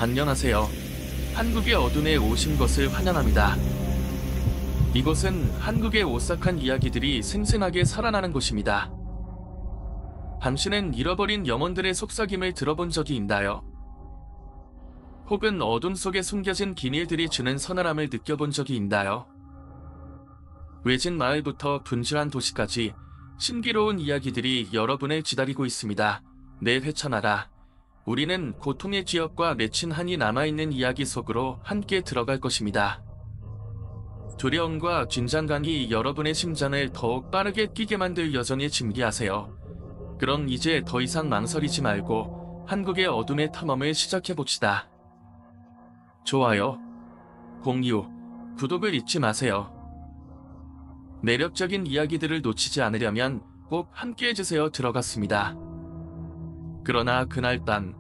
안녕하세요. 한국의 어둠에 오신 것을 환영합니다. 이곳은 한국의 오싹한 이야기들이 생생하게 살아나는 곳입니다. 당신은 잃어버린 영혼들의 속삭임을 들어본 적이 있나요? 혹은 어둠 속에 숨겨진 비밀들이 주는 서늘함을 느껴본 적이 있나요? 외진 마을부터 분주한 도시까지 신비로운 이야기들이 여러분을 기다리고 있습니다. 내 회천하라. 우리는 고통의 기억과 맺힌 한이 남아있는 이야기 속으로 함께 들어갈 것입니다. 두려움과 긴장감이 여러분의 심장을 더욱 빠르게 뛰게 만들 여정에 준비하세요. 그럼 이제 더 이상 망설이지 말고 한국의 어둠의 탐험을 시작해봅시다. 좋아요, 공유, 구독을 잊지 마세요. 매력적인 이야기들을 놓치지 않으려면 꼭 함께 해주세요. 들어갔습니다. 그러나 그날 밤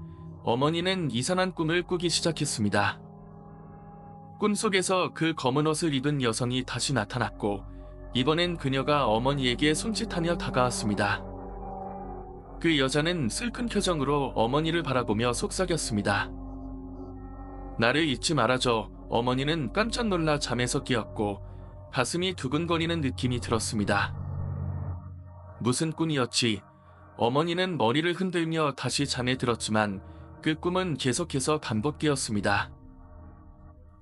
어머니는 이상한 꿈을 꾸기 시작했습니다. 꿈속에서 그 검은 옷을 입은 여성이 다시 나타났고 이번엔 그녀가 어머니에게 손짓하며 다가왔습니다. 그 여자는 슬픈 표정으로 어머니를 바라보며 속삭였습니다. 나를 잊지 말아줘. 어머니는 깜짝 놀라 잠에서 깨었고 가슴이 두근거리는 느낌이 들었습니다. 무슨 꿈이었지? 어머니는 머리를 흔들며 다시 잠에 들었지만 그 꿈은 계속해서 반복되었습니다.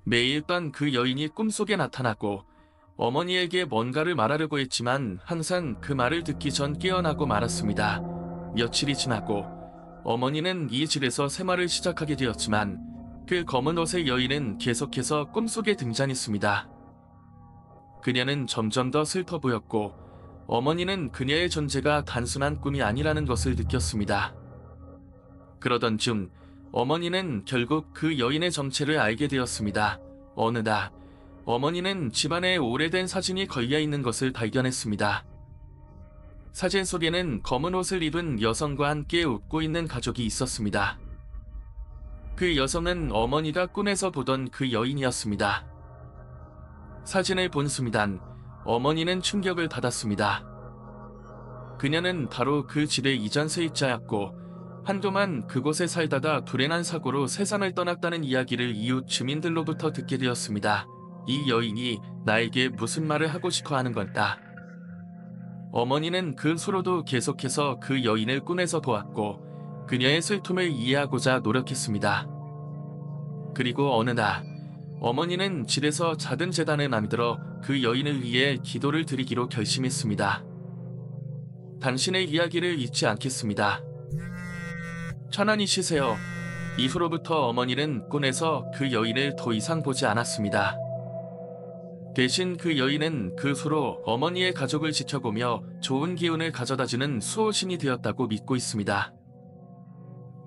매일 밤 그 여인이 꿈속에 나타나고 어머니에게 뭔가를 말하려고 했지만 항상 그 말을 듣기 전 깨어나고 말았습니다. 며칠이 지나고 어머니는 이 집에서 생활을 시작하게 되었지만 그 검은 옷의 여인은 계속해서 꿈속에 등장했습니다. 그녀는 점점 더 슬퍼 보였고 어머니는 그녀의 존재가 단순한 꿈이 아니라는 것을 느꼈습니다. 그러던 중 어머니는 결국 그 여인의 정체를 알게 되었습니다. 어느 날 어머니는 집안에 오래된 사진이 걸려있는 것을 발견했습니다. 사진 속에는 검은 옷을 입은 여성과 함께 웃고 있는 가족이 있었습니다. 그 여성은 어머니가 꿈에서 보던 그 여인이었습니다. 사진을 본 순간 어머니는 충격을 받았습니다. 그녀는 바로 그 집의 이전 세입자였고 한동안 그곳에 살다가 불행한 사고로 세상을 떠났다는 이야기를 이웃 주민들로부터 듣게 되었습니다. 이 여인이 나에게 무슨 말을 하고 싶어 하는 걸까? 어머니는 그 후로도 계속해서 그 여인을 꿈에서 보았고 그녀의 슬픔을 이해하고자 노력했습니다. 그리고 어느 날 어머니는 집에서 작은 제단을 만들어 그 여인을 위해 기도를 드리기로 결심했습니다. 당신의 이야기를 잊지 않겠습니다. 천안히 쉬세요. 이후로부터 어머니는 꿈에서 그 여인을 더 이상 보지 않았습니다. 대신 그 여인은 그 후로 어머니의 가족을 지켜보며 좋은 기운을 가져다주는 수호신이 되었다고 믿고 있습니다.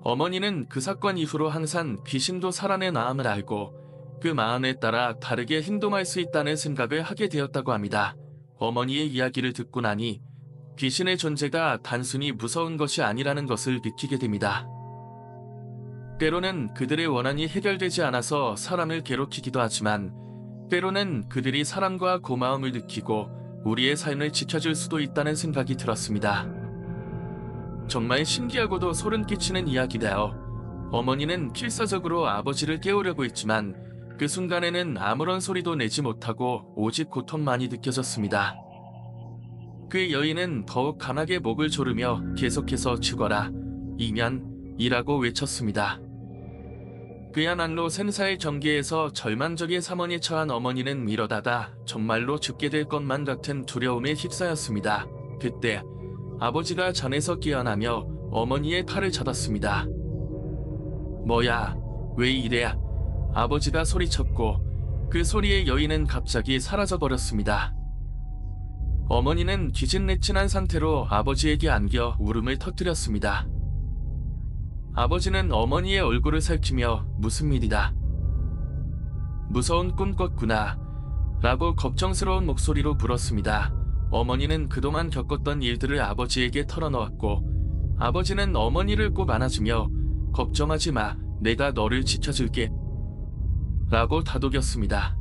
어머니는 그 사건 이후로 항상 귀신도 살아낸 마음을 알고 그 마음에 따라 다르게 행동할 수 있다는 생각을 하게 되었다고 합니다. 어머니의 이야기를 듣고 나니 귀신의 존재가 단순히 무서운 것이 아니라는 것을 느끼게 됩니다. 때로는 그들의 원한이 해결되지 않아서 사람을 괴롭히기도 하지만 때로는 그들이 사랑과 고마움을 느끼고 우리의 삶을 지켜줄 수도 있다는 생각이 들었습니다. 정말 신기하고도 소름 끼치는 이야기다요. 어머니는 필사적으로 아버지를 깨우려고 했지만 그 순간에는 아무런 소리도 내지 못하고 오직 고통만이 느껴졌습니다. 그 여인은 더욱 강하게 목을 조르며 계속해서 죽어라, 이면이라고 외쳤습니다. 그야말로 생사의 경계에서 절망적인 상황에 처한 어머니는 이러다가 정말로 죽게 될 것만 같은 두려움에 휩싸였습니다. 그때 아버지가 잠에서 깨어나며 어머니의 팔을 잡았습니다. 뭐야, 왜 이래? 아버지가 소리쳤고 그 소리에 여인은 갑자기 사라져버렸습니다. 어머니는 기진맥진한 상태로 아버지에게 안겨 울음을 터뜨렸습니다. 아버지는 어머니의 얼굴을 살피며 무슨 일이다? 무서운 꿈 꿨구나 라고 걱정스러운 목소리로 물었습니다. 어머니는 그동안 겪었던 일들을 아버지에게 털어놓았고 아버지는 어머니를 꼭 안아주며 걱정하지 마, 내가 너를 지켜줄게 라고 다독였습니다.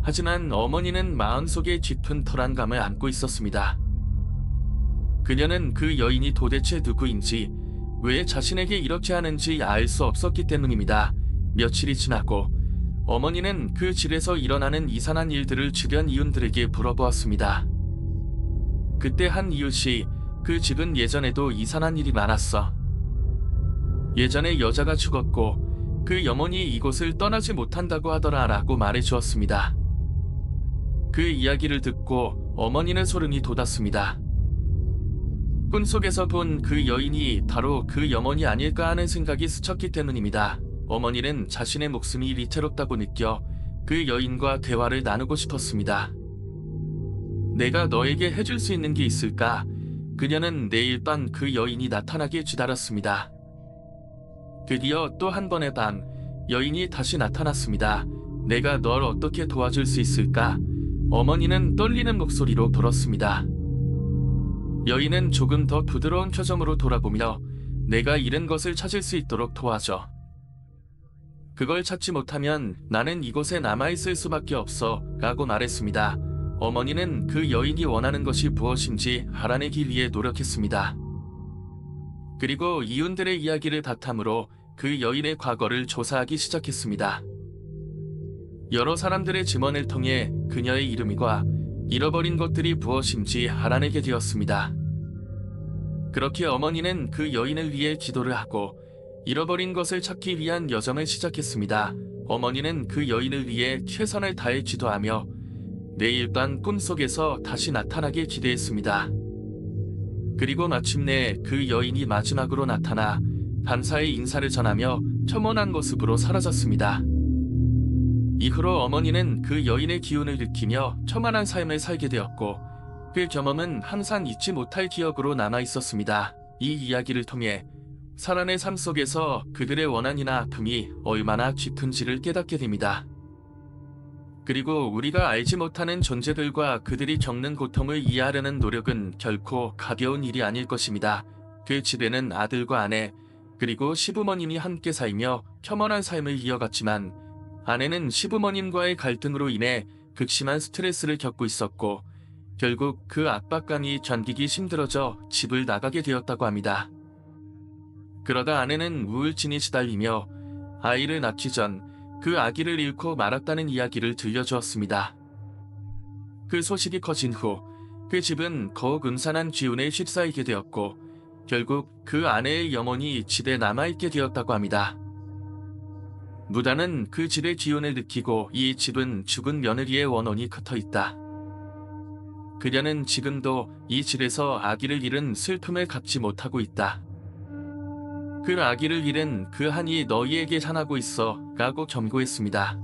하지만 어머니는 마음속에 깊은 불안감을 안고 있었습니다. 그녀는 그 여인이 도대체 누구인지 왜 자신에게 이렇게 하는지 알 수 없었기 때문입니다. 며칠이 지나고 어머니는 그 집에서 일어나는 이상한 일들을 주변 이웃들에게 물어보았습니다. 그때 한 이웃이 그 집은 예전에도 이상한 일이 많았어. 예전에 여자가 죽었고 그 영혼이 이곳을 떠나지 못한다고 하더라 라고 말해주었습니다. 그 이야기를 듣고 어머니는 소름이 돋았습니다. 꿈속에서 본 그 여인이 바로 그 영혼이 아닐까 하는 생각이 스쳤기 때문입니다. 어머니는 자신의 목숨이 위태롭다고 느껴 그 여인과 대화를 나누고 싶었습니다. 내가 너에게 해줄 수 있는 게 있을까? 그녀는 내일 밤 그 여인이 나타나길 기다렸습니다. 드디어 또 한 번의 밤, 여인이 다시 나타났습니다. 내가 널 어떻게 도와줄 수 있을까? 어머니는 떨리는 목소리로 물었습니다. 여인은 조금 더 부드러운 표정으로 돌아보며 내가 잃은 것을 찾을 수 있도록 도와줘. 그걸 찾지 못하면 나는 이곳에 남아있을 수밖에 없어 라고 말했습니다. 어머니는 그 여인이 원하는 것이 무엇인지 알아내기 위해 노력했습니다. 그리고 이웃들의 이야기를 바탕으로 그 여인의 과거를 조사하기 시작했습니다. 여러 사람들의 증언을 통해 그녀의 이름과 잃어버린 것들이 무엇인지 알아내게 되었습니다. 그렇게 어머니는 그 여인을 위해 기도를 하고 잃어버린 것을 찾기 위한 여정을 시작했습니다. 어머니는 그 여인을 위해 최선을 다해 기도하며 내일 밤 꿈속에서 다시 나타나길 기대했습니다. 그리고 마침내 그 여인이 마지막으로 나타나 감사의 인사를 전하며 첨언한 모습으로 사라졌습니다. 이후로 어머니는 그 여인의 기운을 느끼며 처만한 삶을 살게 되었고 그 경험은 항상 잊지 못할 기억으로 남아 있었습니다. 이 이야기를 통해 사람의 삶 속에서 그들의 원한이나 아픔이 얼마나 깊은지를 깨닫게 됩니다. 그리고 우리가 알지 못하는 존재들과 그들이 겪는 고통을 이해하려는 노력은 결코 가벼운 일이 아닐 것입니다. 그 집에는 아들과 아내 그리고 시부모님이 함께 살며 혐오한 삶을 이어갔지만 아내는 시부모님과의 갈등으로 인해 극심한 스트레스를 겪고 있었고 결국 그 압박감이 견디기 힘들어져 집을 나가게 되었다고 합니다. 그러다 아내는 우울증에 시달리며 아이를 낳기 전 그 아기를 잃고 말았다는 이야기를 들려주었습니다. 그 소식이 커진 후 그 집은 더욱 음산한 기운에 휩싸이게 되었고 결국 그 아내의 영혼이 집에 남아있게 되었다고 합니다. 무다는 그 집의 기운을 느끼고 이 집은 죽은 며느리의 원혼이 흩어있다. 그녀는 지금도 이 집에서 아기를 잃은 슬픔을 갖지 못하고 있다. 그 아기를 잃은 그 한이 너희에게 향하고 있어 라고 경고했습니다.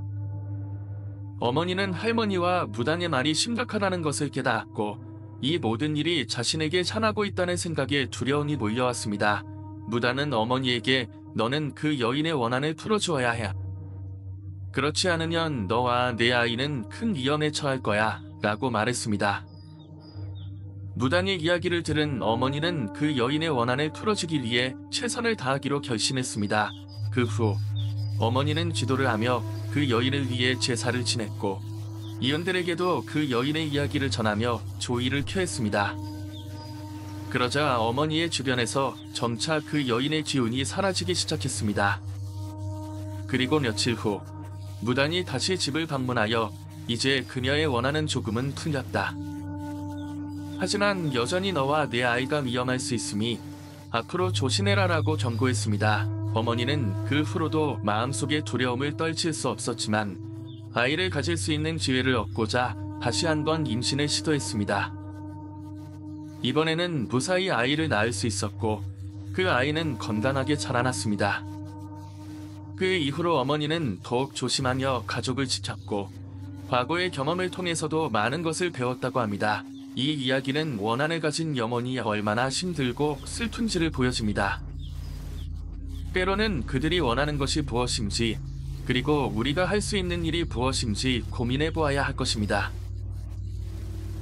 어머니는 할머니와 무당의 말이 심각하다는 것을 깨달았고 이 모든 일이 자신에게 향하고 있다는 생각에 두려움이 몰려왔습니다. 무당은 어머니에게 너는 그 여인의 원한을 풀어주어야 해. 그렇지 않으면 너와 내 아이는 큰 위험에 처할 거야 라고 말했습니다. 무당의 이야기를 들은 어머니는 그 여인의 원한을 풀어주기 위해 최선을 다하기로 결심했습니다. 그 후 어머니는 기도를 하며 그 여인을 위해 제사를 지냈고 이웃들에게도 그 여인의 이야기를 전하며 조의를 표했습니다. 그러자 어머니의 주변에서 점차 그 여인의 기운이 사라지기 시작했습니다. 그리고 며칠 후 무당이 다시 집을 방문하여 이제 그녀의 원한은 조금은 풀렸다. 하지만 여전히 너와 내 아이가 위험할 수 있으니 앞으로 조심해라라고 경고했습니다. 어머니는 그 후로도 마음속에 두려움을 떨칠 수 없었지만 아이를 가질 수 있는 기회를 얻고자 다시 한번 임신을 시도했습니다. 이번에는 무사히 아이를 낳을 수 있었고 그 아이는 건강하게 자라났습니다. 그 이후로 어머니는 더욱 조심하며 가족을 지켰고 과거의 경험을 통해서도 많은 것을 배웠다고 합니다. 이 이야기는 원한을 가진 영혼이 얼마나 힘들고 슬픈지를 보여줍니다. 때로는 그들이 원하는 것이 무엇인지 그리고 우리가 할 수 있는 일이 무엇인지 고민해 보아야 할 것입니다.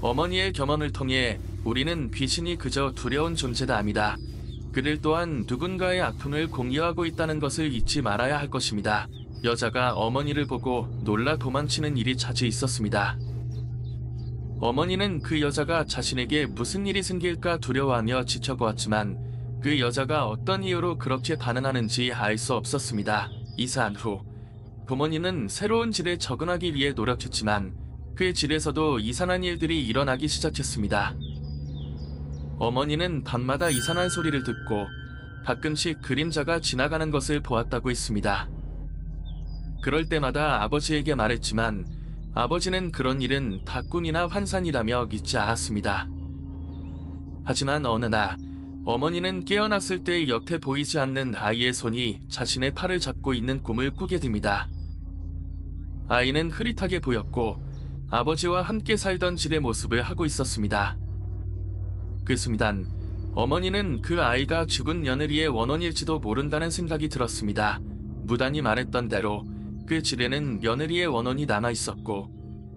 어머니의 경험을 통해 우리는 귀신이 그저 두려운 존재가 아니다. 그들 또한 누군가의 아픔을 공유하고 있다는 것을 잊지 말아야 할 것입니다. 여자가 어머니를 보고 놀라 도망치는 일이 자주 있었습니다. 어머니는 그 여자가 자신에게 무슨 일이 생길까 두려워하며 지켜보았지만 그 여자가 어떤 이유로 그렇게 반응하는지 알 수 없었습니다. 이사한 후 부모님은 새로운 집에 적응하기 위해 노력했지만 그 집에서도 이상한 일들이 일어나기 시작했습니다. 어머니는 밤마다 이상한 소리를 듣고 가끔씩 그림자가 지나가는 것을 보았다고 했습니다. 그럴 때마다 아버지에게 말했지만 아버지는 그런 일은 다 꿈이나 환상이라며 믿지 않았습니다. 하지만 어느 날 어머니는 깨어났을 때 옆에 보이지 않는 아이의 손이 자신의 팔을 잡고 있는 꿈을 꾸게 됩니다. 아이는 흐릿하게 보였고 아버지와 함께 살던 집의 모습을 하고 있었습니다. 그 순간 어머니는 그 아이가 죽은 며느리의 원혼일지도 모른다는 생각이 들었습니다. 무단히 말했던 대로 그 집에는 며느리의 원혼이 남아 있었고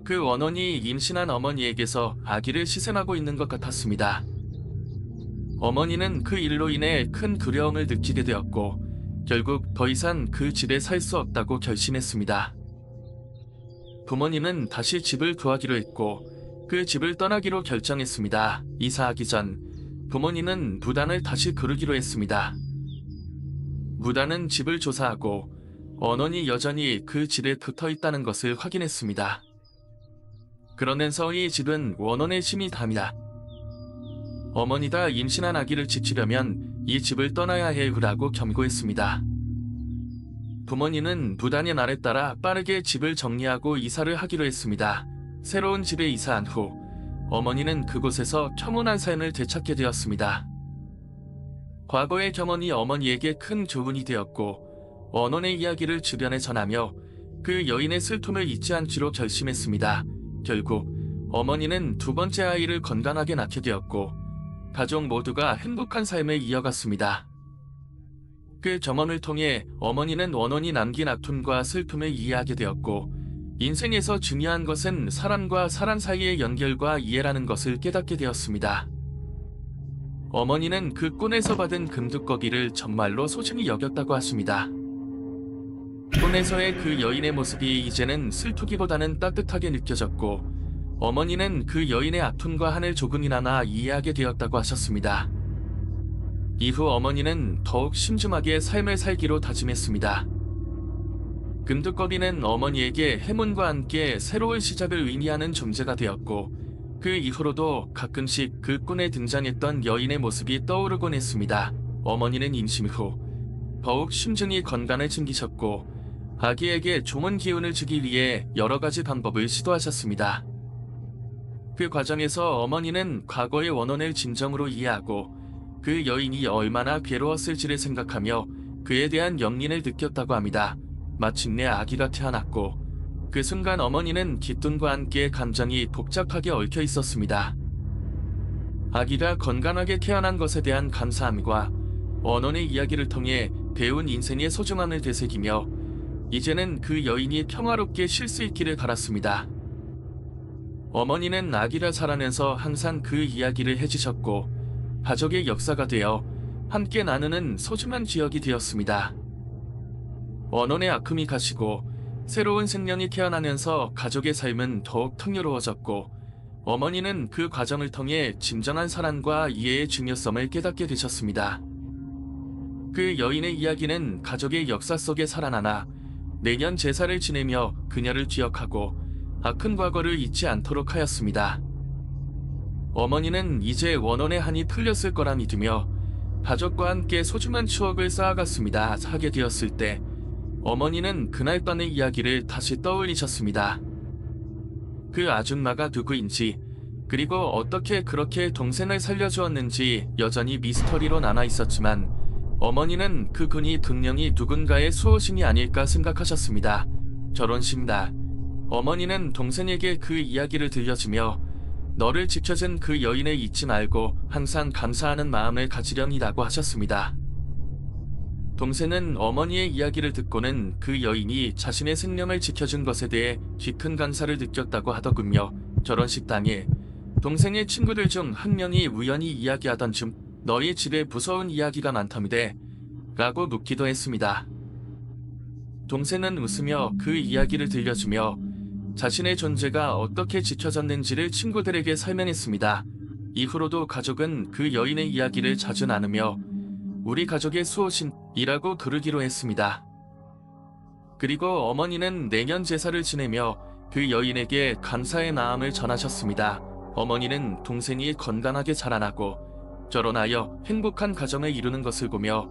그 원혼이 임신한 어머니에게서 아기를 시샘하고 있는 것 같았습니다. 어머니는 그 일로 인해 큰 두려움을 느끼게 되었고 결국 더 이상 그 집에 살 수 없다고 결심했습니다. 부모님은 다시 집을 구하기로 했고 그 집을 떠나기로 결정했습니다. 이사하기 전 부모님은 무단을 다시 부르기로 했습니다. 무단은 집을 조사하고 원혼이 여전히 그 집에 붙어 있다는 것을 확인했습니다. 그러면서 이 집은 원혼의 힘이답니다. 어머니가 임신한 아기를 지키려면 이 집을 떠나야 해라고 경고했습니다. 부모님은 무단의 말에 따라 빠르게 집을 정리하고 이사를 하기로 했습니다. 새로운 집에 이사한 후 어머니는 그곳에서 평온한 삶을 되찾게 되었습니다. 과거의 경험이 어머니에게 큰 교훈이 되었고 원혼의 이야기를 주변에 전하며 그 여인의 슬픔을 잊지 않기로 결심했습니다. 결국 어머니는 두 번째 아이를 건강하게 낳게 되었고 가족 모두가 행복한 삶을 이어갔습니다. 그 경험을 통해 어머니는 원혼이 남긴 아픔과 슬픔을 이해하게 되었고 인생에서 중요한 것은 사람과 사람 사이의 연결과 이해라는 것을 깨닫게 되었습니다. 어머니는 그 꿈에서 받은 금두꺼기를 정말로 소중히 여겼다고 하십니다. 꿈에서의 그 여인의 모습이 이제는 슬프기보다는 따뜻하게 느껴졌고 어머니는 그 여인의 아픔과 한을 조금이나마 이해하게 되었다고 하셨습니다. 이후 어머니는 더욱 심중하게 삶을 살기로 다짐했습니다. 금두꺼비는 어머니에게 해문과 함께 새로운 시작을 의미하는 존재가 되었고 그 이후로도 가끔씩 그 꿈에 등장했던 여인의 모습이 떠오르곤 했습니다. 어머니는 임신 후 더욱 심중히 건강을 챙기셨고 아기에게 좋은 기운을 주기 위해 여러 가지 방법을 시도하셨습니다. 그 과정에서 어머니는 과거의 원혼을 진정으로 이해하고 그 여인이 얼마나 괴로웠을지를 생각하며 그에 대한 연민을 느꼈다고 합니다. 마침내 아기가 태어났고 그 순간 어머니는 기쁨과 함께 감정이 복잡하게 얽혀 있었습니다. 아기가 건강하게 태어난 것에 대한 감사함과 원혼의 이야기를 통해 배운 인생의 소중함을 되새기며 이제는 그 여인이 평화롭게 쉴 수 있기를 바랐습니다. 어머니는 아기를 자라면서 항상 그 이야기를 해주셨고 가족의 역사가 되어 함께 나누는 소중한 기억이 되었습니다. 원혼의 아픔이 가시고 새로운 생명이 태어나면서 가족의 삶은 더욱 풍요로워졌고 어머니는 그 과정을 통해 진정한 사랑과 이해의 중요성을 깨닫게 되셨습니다. 그 여인의 이야기는 가족의 역사 속에 살아나나 내년 제사를 지내며 그녀를 기억하고 아픈 과거를 잊지 않도록 하였습니다. 어머니는 이제 원혼의 한이 풀렸을 거라 믿으며 가족과 함께 소중한 추억을 쌓아갔습니다. 하게 되었을 때 어머니는 그날 밤의 이야기를 다시 떠올리셨습니다. 그 아줌마가 누구인지 그리고 어떻게 그렇게 동생을 살려주었는지 여전히 미스터리로 남아있었지만 어머니는 그분이 분명히 누군가의 수호신이 아닐까 생각하셨습니다. 결혼식 날 어머니는 동생에게 그 이야기를 들려주며 너를 지켜준 그 여인을 잊지 말고 항상 감사하는 마음을 가지려니라고 하셨습니다. 동생은 어머니의 이야기를 듣고는 그 여인이 자신의 생명을 지켜준 것에 대해 깊은 감사를 느꼈다고 하더군요. 결혼식 당일 동생의 친구들 중 한 명이 우연히 이야기하던 중 너희 집에 무서운 이야기가 많다미대 라고 묻기도 했습니다. 동생은 웃으며 그 이야기를 들려주며 자신의 존재가 어떻게 지켜졌는지를 친구들에게 설명했습니다. 이후로도 가족은 그 여인의 이야기를 자주 나누며 우리 가족의 수호신이라고 부르기로 했습니다. 그리고 어머니는 내년 제사를 지내며 그 여인에게 감사의 마음을 전하셨습니다. 어머니는 동생이 건강하게 자라나고 결혼하여 행복한 가정을 이루는 것을 보며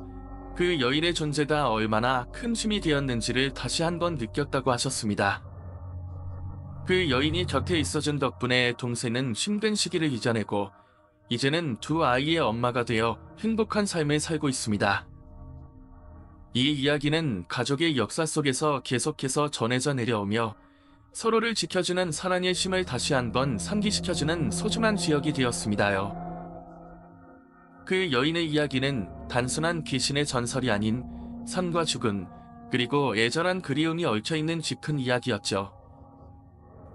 그 여인의 존재가 얼마나 큰 힘이 되었는지를 다시 한번 느꼈다고 하셨습니다. 그 여인이 곁에 있어준 덕분에 동생은 힘든 시기를 이겨내고 이제는 두 아이의 엄마가 되어 행복한 삶을 살고 있습니다. 이 이야기는 가족의 역사 속에서 계속해서 전해져 내려오며 서로를 지켜주는 사랑의 힘을 다시 한번 상기시켜주는 소중한 지역이 되었습니다요. 그 여인의 이야기는 단순한 귀신의 전설이 아닌 삶과 죽음, 그리고 애절한 그리움이 얽혀있는 깊은 이야기였죠.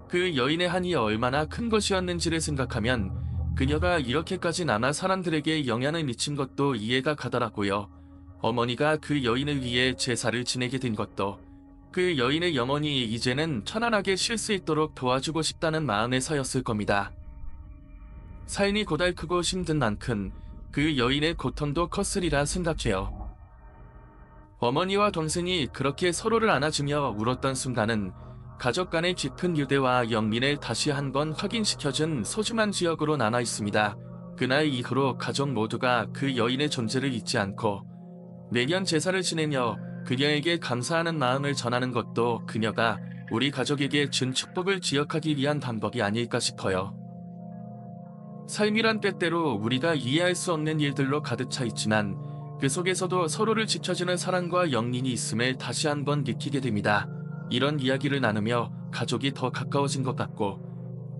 그 여인의 한이 얼마나 큰 것이었는지를 생각하면 그녀가 이렇게까지 나나 사람들에게 영향을 미친 것도 이해가 가더라고요. 어머니가 그 여인을 위해 제사를 지내게 된 것도 그 여인의 영혼이 이제는 편안하게 쉴 수 있도록 도와주고 싶다는 마음에서였을 겁니다. 삶이 고달프고 힘든 만큼 그 여인의 고통도 컸으리라 생각해요. 어머니와 동생이 그렇게 서로를 안아주며 울었던 순간은 가족 간의 깊은 유대와 영민을 다시 한번 확인시켜준 소중한 기억으로 남아 있습니다. 그날 이후로 가족 모두가 그 여인의 존재를 잊지 않고 매년 제사를 지내며 그녀에게 감사하는 마음을 전하는 것도 그녀가 우리 가족에게 준 축복을 기억하기 위한 방법이 아닐까 싶어요. 삶이란 때때로 우리가 이해할 수 없는 일들로 가득 차 있지만 그 속에서도 서로를 지켜주는 사랑과 영린이 있음을 다시 한번 느끼게 됩니다. 이런 이야기를 나누며 가족이 더 가까워진 것 같고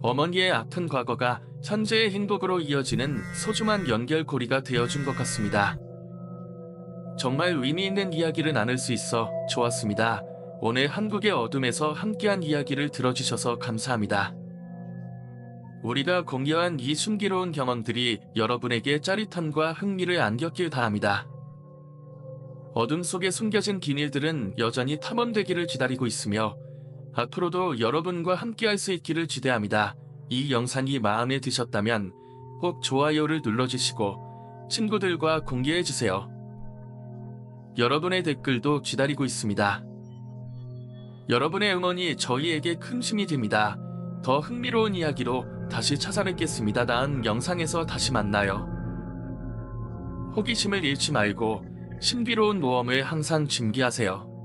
어머니의 아픈 과거가 현재의 행복으로 이어지는 소중한 연결고리가 되어준 것 같습니다. 정말 의미 있는 이야기를 나눌 수 있어 좋았습니다. 오늘 한국의 어둠에서 함께한 이야기를 들어주셔서 감사합니다. 우리가 공유한 이 순기로운 경험들이 여러분에게 짜릿함과 흥미를 안겼길 바랍니다. 어둠 속에 숨겨진 비밀들은 여전히 탐험되기를 기다리고 있으며 앞으로도 여러분과 함께할 수 있기를 기대합니다. 이 영상이 마음에 드셨다면 꼭 좋아요를 눌러주시고 친구들과 공유해주세요. 여러분의 댓글도 기다리고 있습니다. 여러분의 응원이 저희에게 큰 힘이 됩니다. 더 흥미로운 이야기로 다시 찾아뵙겠습니다. 다음 영상에서 다시 만나요. 호기심을 잃지 말고 신비로운 모험을 항상 준비하세요.